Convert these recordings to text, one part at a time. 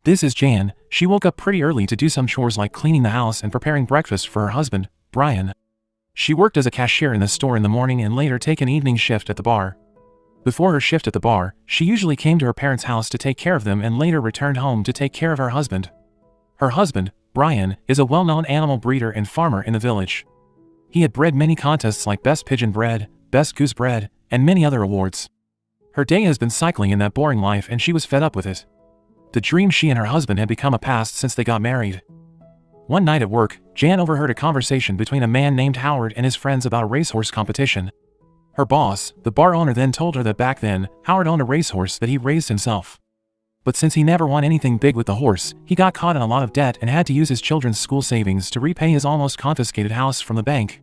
This is Jan. She woke up pretty early to do some chores like cleaning the house and preparing breakfast for her husband, Brian. She worked as a cashier in the store in the morning and later take an evening shift at the bar. Before her shift at the bar, she usually came to her parents' house to take care of them and later returned home to take care of her husband. Her husband, Brian, is a well-known animal breeder and farmer in the village. He had bred many contests like Best Pigeon Bred, Best Goose Bred, and many other awards. Her day has been cycling in that boring life and she was fed up with it. The dream she and her husband had become a past since they got married. One night at work, Jan overheard a conversation between a man named Howard and his friends about a racehorse competition. Her boss, the bar owner, then told her that back then, Howard owned a racehorse that he raised himself. But since he never won anything big with the horse, he got caught in a lot of debt and had to use his children's school savings to repay his almost confiscated house from the bank.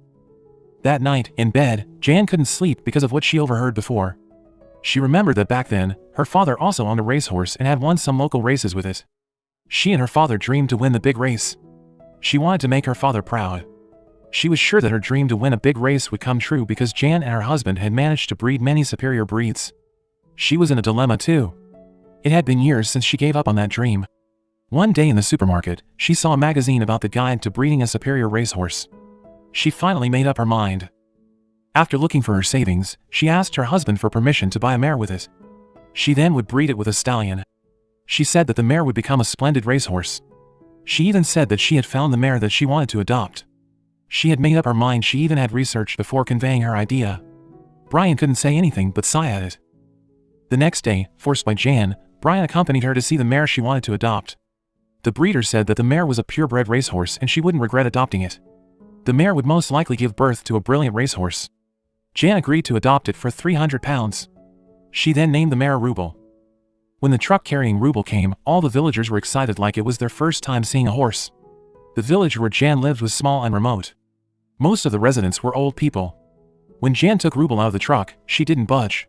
That night, in bed, Jan couldn't sleep because of what she overheard before. She remembered that back then, her father also owned a racehorse and had won some local races with it. She and her father dreamed to win the big race. She wanted to make her father proud. She was sure that her dream to win a big race would come true because Jan and her husband had managed to breed many superior breeds. She was in a dilemma too. It had been years since she gave up on that dream. One day in the supermarket, she saw a magazine about the guide to breeding a superior racehorse. She finally made up her mind. After looking for her savings, she asked her husband for permission to buy a mare with it. She then would breed it with a stallion. She said that the mare would become a splendid racehorse. She even said that she had found the mare that she wanted to adopt. She had made up her mind. She even had researched before conveying her idea. Brian couldn't say anything but sigh at it. The next day, forced by Jan, Brian accompanied her to see the mare she wanted to adopt. The breeder said that the mare was a purebred racehorse and she wouldn't regret adopting it. The mare would most likely give birth to a brilliant racehorse. Jan agreed to adopt it for £300. She then named the mare Ruble. When the truck carrying Ruble came, all the villagers were excited like it was their first time seeing a horse. The village where Jan lived was small and remote. Most of the residents were old people. When Jan took Ruble out of the truck, she didn't budge.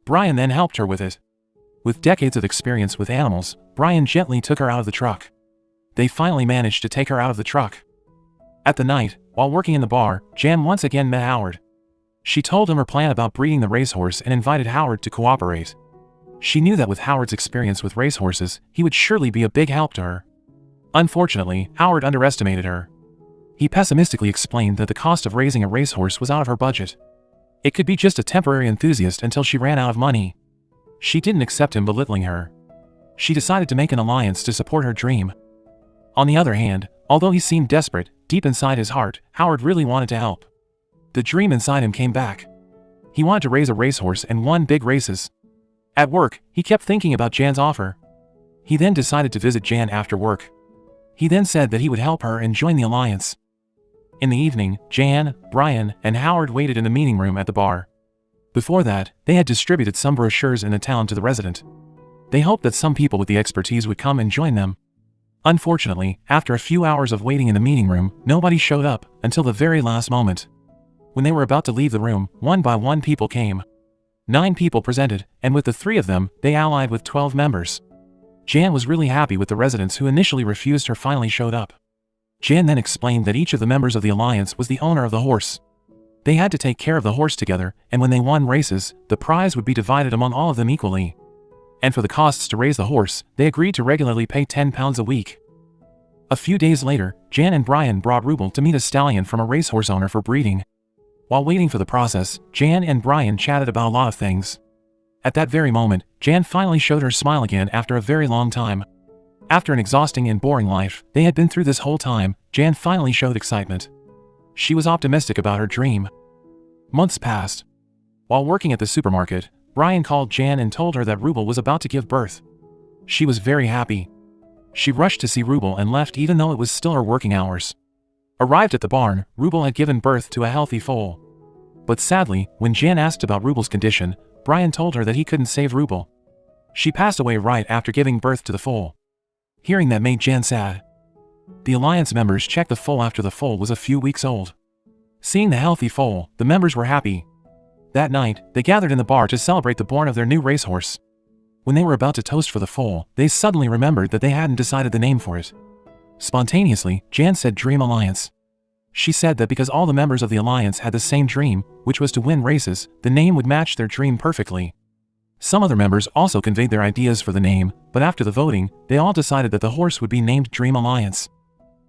Brian then helped her with it. With decades of experience with animals, Brian gently took her out of the truck. They finally managed to take her out of the truck. At the night, while working in the bar, Jan once again met Howard. She told him her plan about breeding the racehorse and invited Howard to cooperate. She knew that with Howard's experience with racehorses, he would surely be a big help to her. Unfortunately, Howard underestimated her. He pessimistically explained that the cost of raising a racehorse was out of her budget. It could be just a temporary enthusiast until she ran out of money. She didn't accept him belittling her. She decided to make an alliance to support her dream. On the other hand, although he seemed desperate, deep inside his heart, Howard really wanted to help. The dream inside him came back. He wanted to raise a racehorse and win big races. At work, he kept thinking about Jan's offer. He then decided to visit Jan after work. He then said that he would help her and join the alliance. In the evening, Jan, Brian, and Howard waited in the meeting room at the bar. Before that, they had distributed some brochures in the town to the resident. They hoped that some people with the expertise would come and join them. Unfortunately, after a few hours of waiting in the meeting room, nobody showed up until the very last moment. When they were about to leave the room, one by one people came. 9 people presented, and with the 3 of them, they allied with 12 members. Jan was really happy with the residents who initially refused her finally showed up. Jan then explained that each of the members of the alliance was the owner of the horse. They had to take care of the horse together, and when they won races, the prize would be divided among all of them equally. And for the costs to raise the horse, they agreed to regularly pay £10 a week. A few days later, Jan and Brian brought Ruble to meet a stallion from a racehorse owner for breeding. While waiting for the process, Jan and Brian chatted about a lot of things. At that very moment, Jan finally showed her smile again after a very long time. After an exhausting and boring life they had been through this whole time, Jan finally showed excitement. She was optimistic about her dream. Months passed. While working at the supermarket, Brian called Jan and told her that Ruble was about to give birth. She was very happy. She rushed to see Ruble and left even though it was still her working hours. Arrived at the barn, Ruble had given birth to a healthy foal. But sadly, when Jan asked about Ruble's condition, Brian told her that he couldn't save Ruble. She passed away right after giving birth to the foal. Hearing that made Jan sad. The alliance members checked the foal after the foal was a few weeks old. Seeing the healthy foal, the members were happy. That night, they gathered in the bar to celebrate the born of their new racehorse. When they were about to toast for the foal, they suddenly remembered that they hadn't decided the name for it. Spontaneously, Jan said Dream Alliance. She said that because all the members of the alliance had the same dream, which was to win races, the name would match their dream perfectly. Some other members also conveyed their ideas for the name, but after the voting, they all decided that the horse would be named Dream Alliance.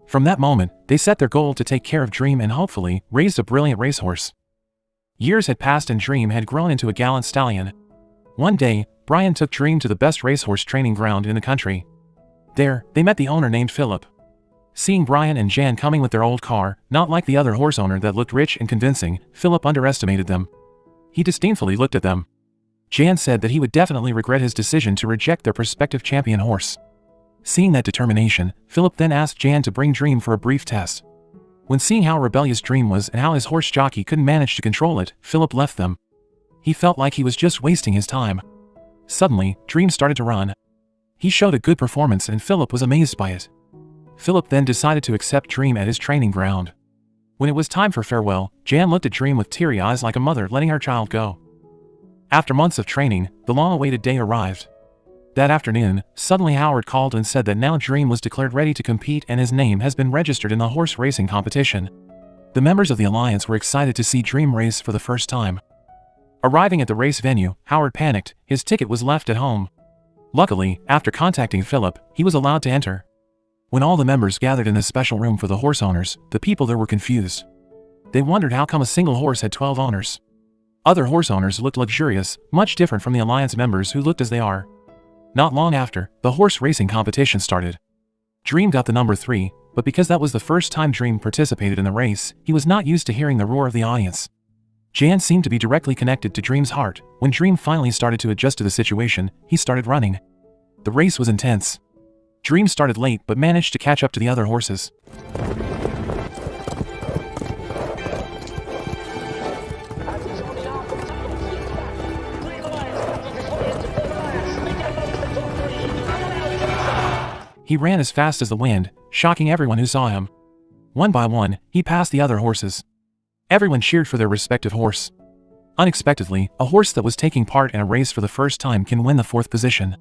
From that moment, they set their goal to take care of Dream and hopefully raised a brilliant racehorse. Years had passed and Dream had grown into a gallant stallion. One day, Brian took Dream to the best racehorse training ground in the country. There, they met the owner named Philip. Seeing Brian and Jan coming with their old car, not like the other horse owner that looked rich and convincing, Philip underestimated them. He disdainfully looked at them. Jan said that he would definitely regret his decision to reject their prospective champion horse. Seeing that determination, Philip then asked Jan to bring Dream for a brief test. When seeing how rebellious Dream was and how his horse jockey couldn't manage to control it, Philip left them. He felt like he was just wasting his time. Suddenly, Dream started to run. He showed a good performance and Philip was amazed by it. Philip then decided to accept Dream at his training ground. When it was time for farewell, Jan looked at Dream with teary eyes like a mother letting her child go. After months of training, the long-awaited day arrived. That afternoon, suddenly Howard called and said that now Dream was declared ready to compete and his name has been registered in the horse racing competition. The members of the Alliance were excited to see Dream race for the first time. Arriving at the race venue, Howard panicked, his ticket was left at home. Luckily, after contacting Philip, he was allowed to enter. When all the members gathered in the special room for the horse owners, the people there were confused. They wondered how come a single horse had 12 owners. Other horse owners looked luxurious, much different from the Alliance members who looked as they are. Not long after, the horse racing competition started. Dream got the number 3, but because that was the first time Dream participated in the race, he was not used to hearing the roar of the audience. Jan seemed to be directly connected to Dream's heart. When Dream finally started to adjust to the situation, he started running. The race was intense. Dream started late but managed to catch up to the other horses. He ran as fast as the wind, shocking everyone who saw him. One by one, he passed the other horses. Everyone cheered for their respective horse. Unexpectedly, a horse that was taking part in a race for the first time can win the 4th position.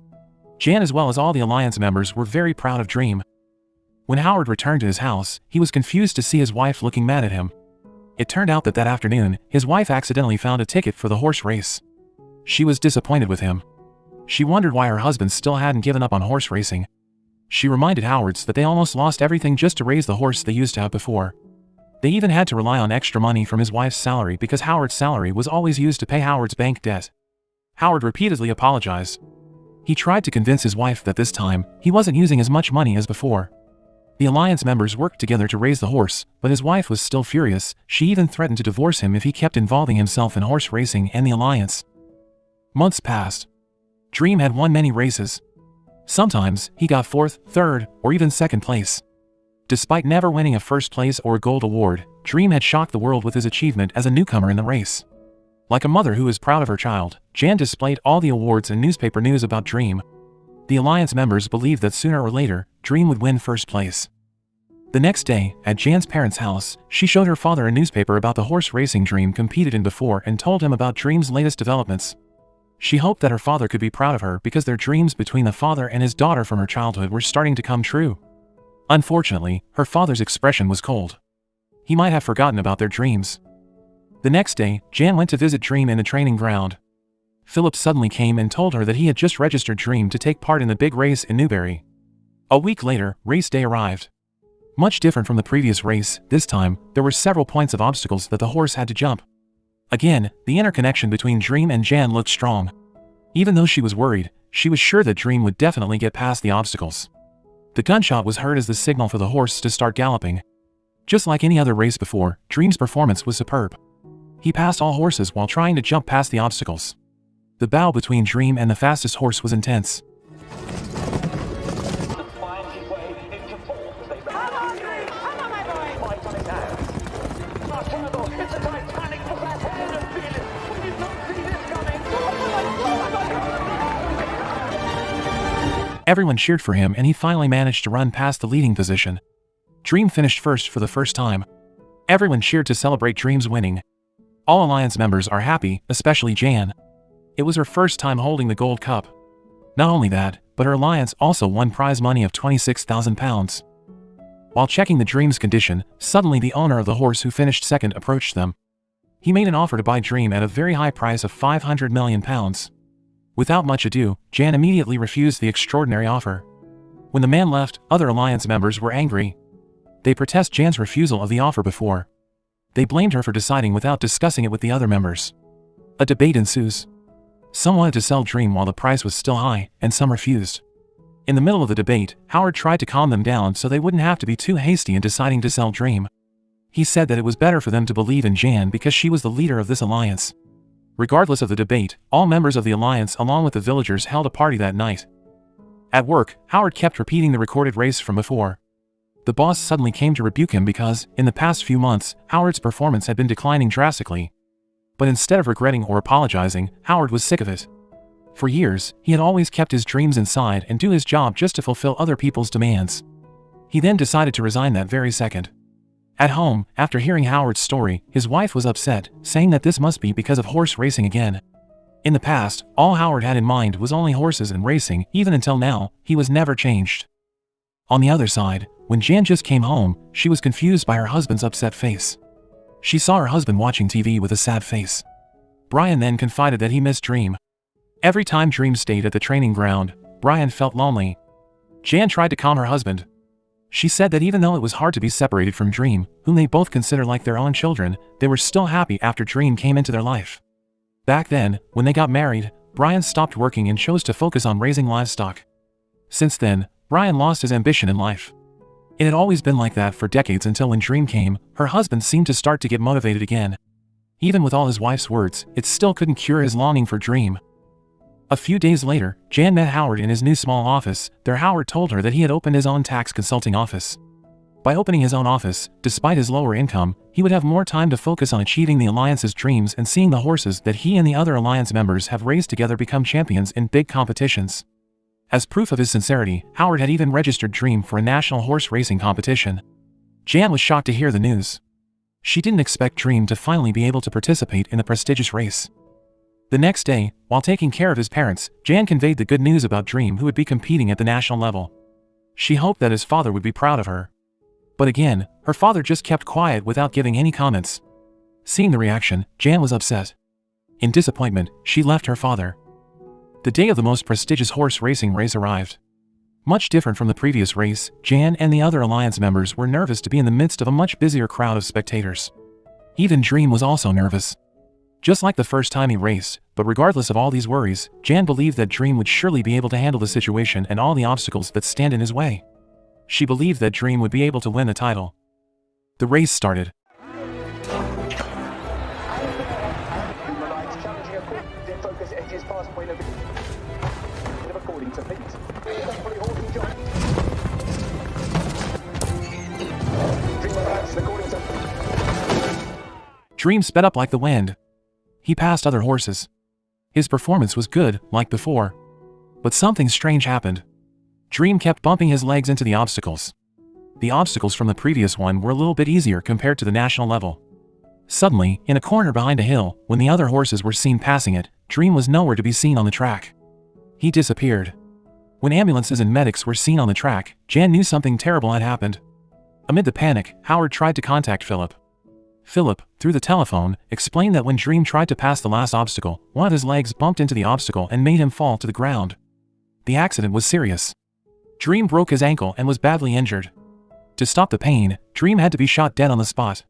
Jan as well as all the Alliance members were very proud of Dream. When Howard returned to his house, he was confused to see his wife looking mad at him. It turned out that afternoon, his wife accidentally found a ticket for the horse race. She was disappointed with him. She wondered why her husband still hadn't given up on horse racing. She reminded Howards that they almost lost everything just to raise the horse they used to have before. They even had to rely on extra money from his wife's salary because Howard's salary was always used to pay Howard's bank debt. Howard repeatedly apologized. He tried to convince his wife that this time, he wasn't using as much money as before. The Alliance members worked together to raise the horse, but his wife was still furious. She even threatened to divorce him if he kept involving himself in horse racing and the Alliance. Months passed. Dream had won many races. Sometimes, he got 4th, 3rd, or even 2nd place. Despite never winning a 1st place or a gold award, Dream had shocked the world with his achievement as a newcomer in the race. Like a mother who is proud of her child, Jan displayed all the awards and newspaper news about Dream. The Alliance members believed that sooner or later, Dream would win 1st place. The next day, at Jan's parents' house, she showed her father a newspaper about the horse racing Dream competed in before and told him about Dream's latest developments. She hoped that her father could be proud of her because their dreams between the father and his daughter from her childhood were starting to come true. Unfortunately, her father's expression was cold. He might have forgotten about their dreams. The next day, Jan went to visit Dream in the training ground. Philip suddenly came and told her that he had just registered Dream to take part in the big race in Newbury. A week later, race day arrived. Much different from the previous race, this time, there were several points of obstacles that the horse had to jump. Again, the interconnection between Dream and Jan looked strong. Even though she was worried, she was sure that Dream would definitely get past the obstacles. The gunshot was heard as the signal for the horse to start galloping. Just like any other race before, Dream's performance was superb. He passed all horses while trying to jump past the obstacles. The battle between Dream and the fastest horse was intense. Everyone cheered for him and he finally managed to run past the leading position. Dream finished 1st for the first time. Everyone cheered to celebrate Dream's winning. All Alliance members are happy, especially Jan. It was her first time holding the Gold Cup. Not only that, but her Alliance also won prize money of £26,000. While checking the Dream's condition, suddenly the owner of the horse who finished 2nd approached them. He made an offer to buy Dream at a very high price of £500 million. Without much ado, Jan immediately refused the extraordinary offer. When the man left, other alliance members were angry. They protest Jan's refusal of the offer before. They blamed her for deciding without discussing it with the other members. A debate ensues. Some wanted to sell Dream while the price was still high, and some refused. In the middle of the debate, Howard tried to calm them down so they wouldn't have to be too hasty in deciding to sell Dream. He said that it was better for them to believe in Jan because she was the leader of this alliance. Regardless of the debate, all members of the alliance along with the villagers held a party that night. At work, Howard kept repeating the recorded race from before. The boss suddenly came to rebuke him because, in the past few months, Howard's performance had been declining drastically. But instead of regretting or apologizing, Howard was sick of it. For years, he had always kept his dreams inside and do his job just to fulfill other people's demands. He then decided to resign that very second. At home, after hearing Howard's story, his wife was upset, saying that this must be because of horse racing again. In the past, all Howard had in mind was only horses and racing. Even until now, he was never changed. On the other side, when Jan just came home, she was confused by her husband's upset face. She saw her husband watching TV with a sad face. Brian then confided that he missed Dream. Every time Dream stayed at the training ground, Brian felt lonely. Jan tried to calm her husband. She said that even though it was hard to be separated from Dream, whom they both consider like their own children, they were still happy after Dream came into their life. Back then, when they got married, Brian stopped working and chose to focus on raising livestock. Since then, Brian lost his ambition in life. It had always been like that for decades until when Dream came, her husband seemed to start to get motivated again. Even with all his wife's words, it still couldn't cure his longing for Dream. A few days later, Jan met Howard in his new small office. There Howard told her that he had opened his own tax consulting office. By opening his own office, despite his lower income, he would have more time to focus on achieving the Alliance's dreams and seeing the horses that he and the other Alliance members have raised together become champions in big competitions. As proof of his sincerity, Howard had even registered Dream for a national horse racing competition. Jan was shocked to hear the news. She didn't expect Dream to finally be able to participate in the prestigious race. The next day, while taking care of his parents, Jan conveyed the good news about Dream, who would be competing at the national level. She hoped that his father would be proud of her. But again, her father just kept quiet without giving any comments. Seeing the reaction, Jan was upset. In disappointment, she left her father. The day of the most prestigious horse racing race arrived. Much different from the previous race, Jan and the other Alliance members were nervous to be in the midst of a much busier crowd of spectators. Even Dream was also nervous. Just like the first time he raced, but regardless of all these worries, Jan believed that Dream would surely be able to handle the situation and all the obstacles that stand in his way. She believed that Dream would be able to win the title. The race started. Dream sped up like the wind. He passed other horses. His performance was good, like before. But something strange happened. Dream kept bumping his legs into the obstacles. The obstacles from the previous one were a little bit easier compared to the national level. Suddenly, in a corner behind a hill, when the other horses were seen passing it, Dream was nowhere to be seen on the track. He disappeared. When ambulances and medics were seen on the track, Jan knew something terrible had happened. Amid the panic, Howard tried to contact Philip. Philip, through the telephone, explained that when Dream tried to pass the last obstacle, one of his legs bumped into the obstacle and made him fall to the ground. The accident was serious. Dream broke his ankle and was badly injured. To stop the pain, Dream had to be shot dead on the spot.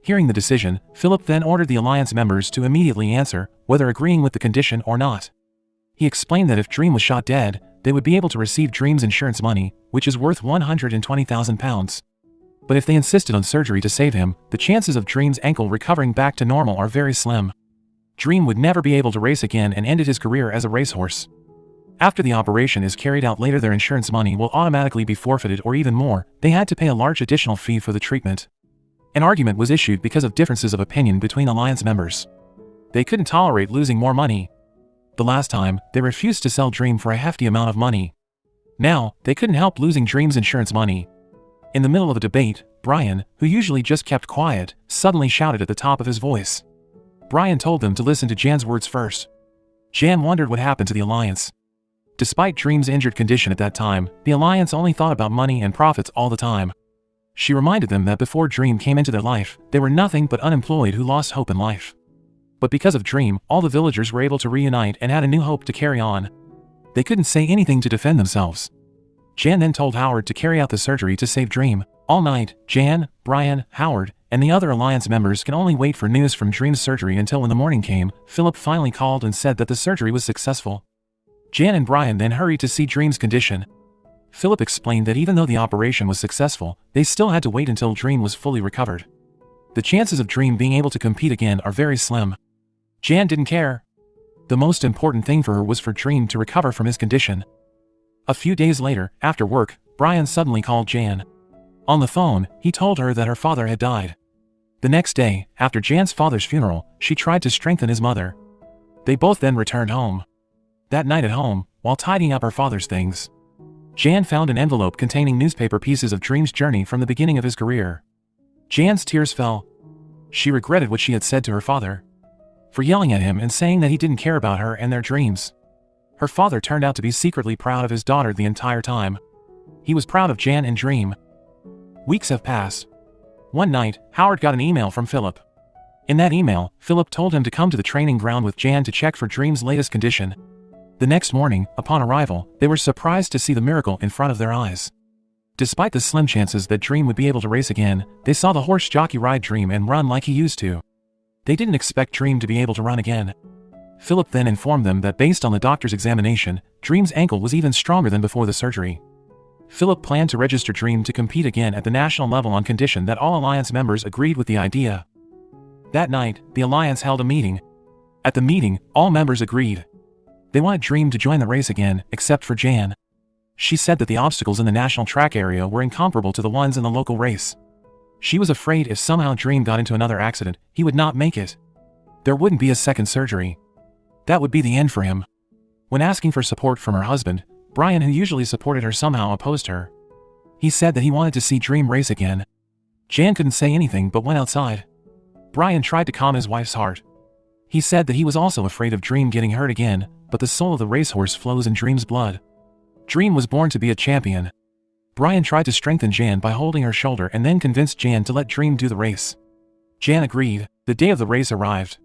Hearing the decision, Philip then ordered the Alliance members to immediately answer, whether agreeing with the condition or not. He explained that if Dream was shot dead, they would be able to receive Dream's insurance money, which is worth £120,000. But if they insisted on surgery to save him, the chances of Dream's ankle recovering back to normal are very slim. Dream would never be able to race again and ended his career as a racehorse. After the operation is carried out later, their insurance money will automatically be forfeited, or even more, they had to pay a large additional fee for the treatment. An argument was issued because of differences of opinion between Alliance members. They couldn't tolerate losing more money. The last time, they refused to sell Dream for a hefty amount of money. Now, they couldn't help losing Dream's insurance money. In the middle of a debate, Brian, who usually just kept quiet, suddenly shouted at the top of his voice. Brian told them to listen to Jan's words first. Jan wondered what happened to the Alliance. Despite Dream's injured condition at that time, the Alliance only thought about money and profits all the time. She reminded them that before Dream came into their life, they were nothing but unemployed who lost hope in life. But because of Dream, all the villagers were able to reunite and had a new hope to carry on. They couldn't say anything to defend themselves. Jan then told Howard to carry out the surgery to save Dream. All night, Jan, Brian, Howard, and the other Alliance members can only wait for news from Dream's surgery until when the morning came, Philip finally called and said that the surgery was successful. Jan and Brian then hurried to see Dream's condition. Philip explained that even though the operation was successful, they still had to wait until Dream was fully recovered. The chances of Dream being able to compete again are very slim. Jan didn't care. The most important thing for her was for Dream to recover from his condition. A few days later, after work, Brian suddenly called Jan. On the phone, he told her that her father had died. The next day, after Jan's father's funeral, she tried to strengthen his mother. They both then returned home. That night at home, while tidying up her father's things, Jan found an envelope containing newspaper pieces of Dream's journey from the beginning of his career. Jan's tears fell. She regretted what she had said to her father, for yelling at him and saying that he didn't care about her and their dreams. Her father turned out to be secretly proud of his daughter the entire time. He was proud of Jan and Dream. Weeks have passed. One night, Howard got an email from Philip. In that email, Philip told him to come to the training ground with Jan to check for Dream's latest condition. The next morning, upon arrival, they were surprised to see the miracle in front of their eyes. Despite the slim chances that Dream would be able to race again, they saw the horse jockey ride Dream and run like he used to. They didn't expect Dream to be able to run again. Philip then informed them that based on the doctor's examination, Dream's ankle was even stronger than before the surgery. Philip planned to register Dream to compete again at the national level on condition that all Alliance members agreed with the idea. That night, the Alliance held a meeting. At the meeting, all members agreed. They wanted Dream to join the race again, except for Jan. She said that the obstacles in the national track area were incomparable to the ones in the local race. She was afraid if somehow Dream got into another accident, he would not make it. There wouldn't be a second surgery. That would be the end for him. When asking for support from her husband, Brian, who usually supported her, somehow opposed her. He said that he wanted to see Dream race again. Jan couldn't say anything but went outside. Brian tried to calm his wife's heart. He said that he was also afraid of Dream getting hurt again, but the soul of the racehorse flows in Dream's blood. Dream was born to be a champion. Brian tried to strengthen Jan by holding her shoulder and then convinced Jan to let Dream do the race. Jan agreed. The day of the race arrived.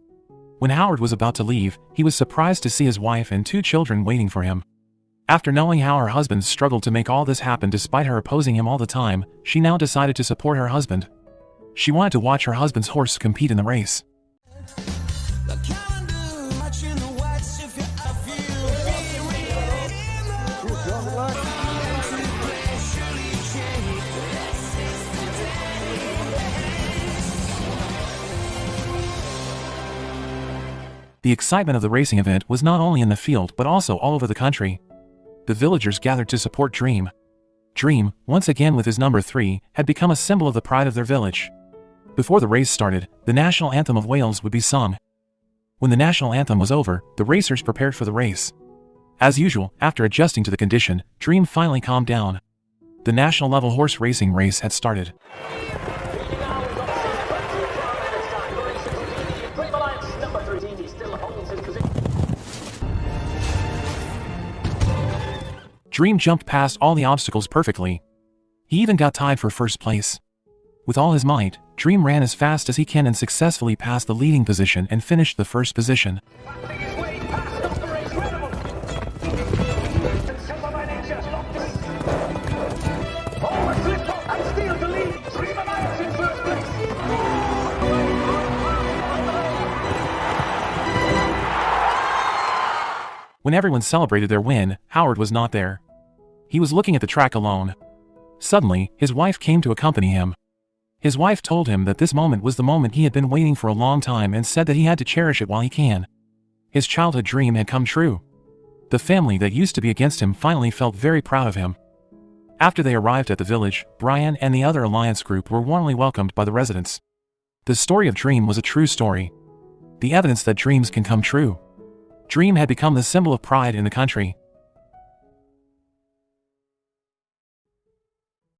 When Howard was about to leave, he was surprised to see his wife and 2 children waiting for him. After knowing how her husband struggled to make all this happen despite her opposing him all the time, she now decided to support her husband. She wanted to watch her husband's horse compete in the race. The excitement of the racing event was not only in the field but also all over the country. The villagers gathered to support Dream. Dream, once again with his number 3, had become a symbol of the pride of their village. Before the race started, the national anthem of Wales would be sung. When the national anthem was over, the racers prepared for the race. As usual, after adjusting to the condition, Dream finally calmed down. The national level horse racing race had started. Dream jumped past all the obstacles perfectly. He even got tied for first place. With all his might, Dream ran as fast as he can and successfully passed the leading position and finished the first position. When everyone celebrated their win, Howard was not there. He was looking at the track alone. Suddenly, his wife came to accompany him. His wife told him that this moment was the moment he had been waiting for a long time and said that he had to cherish it while he can. His childhood dream had come true. The family that used to be against him finally felt very proud of him. After they arrived at the village, Brian and the other Alliance group were warmly welcomed by the residents. The story of Dream was a true story. The evidence that dreams can come true. Dream had become the symbol of pride in the country.